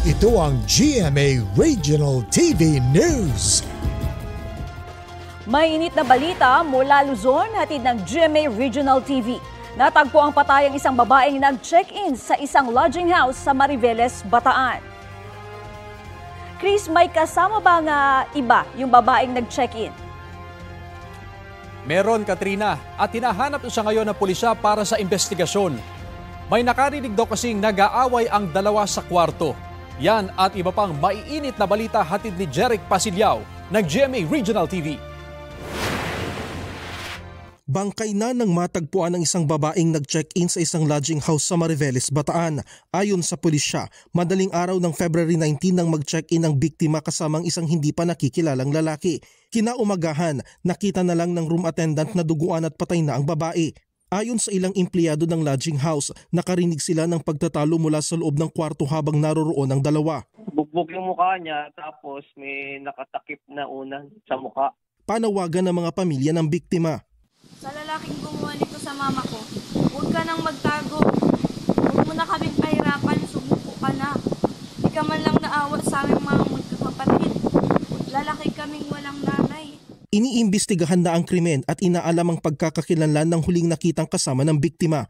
Ito ang GMA Regional TV News. May init na balita mula Luzon, hatid ng GMA Regional TV. Natagpo ang patay ang isang babaeng nag-check-in sa isang lodging house sa Mariveles, Bataan. Chris, may kasama ba nga iba yung babaeng nag-check-in? Meron, Katrina, at hinahanap siya ngayon ng pulisya para sa investigasyon. May nakarinig daw kasing nag-aaway ang dalawa sa kwarto. Yan at iba pang maiinit na balita hatid ni Jeric Pasilyao ng GMA Regional TV. Bangkay na nang matagpuan ng isang babaeng nag-check-in sa isang lodging house sa Mariveles, Bataan. Ayon sa pulisya, madaling araw ng February 19 nang mag-check-in ang biktima kasamang isang hindi pa nakikilalang lalaki. Kinaumagahan, nakita na lang ng room attendant na duguan at patay na ang babae. Ayon sa ilang empleyado ng lodging house, nakarinig sila ng pagtatalo mula sa loob ng kwarto habang naroroon ang dalawa. Bugbog yung mukha niya tapos may nakatakip na unan sa mukha. Panawagan ng mga pamilya ng biktima. Sa lalaking gumawa nito sa mama ko, huwag ka nang magtago. Huwag mo na kaming pahirapan, sumuko ka na. Di ka man lang naawa sa aming mga magkakapatid. Lalaki kaming walang nanay. Iniimbestigahan na ang krimen at inaalam ang pagkakakilanlan ng huling nakitang kasama ng biktima.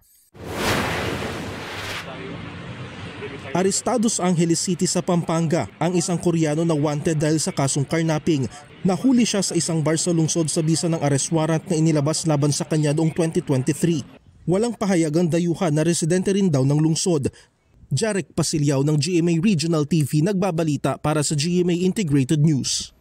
Arestado sa Angeles City sa Pampanga ang isang Koreano na wanted dahil sa kasong carnapping. Nahuli siya sa isang bar sa lungsod sa bisa ng arrest warrant na inilabas laban sa kanya noong 2023. Walang pahayagang dayuhan na residente rin daw ng lungsod. Jeric Pasilyao ng GMA Regional TV nagbabalita para sa GMA Integrated News.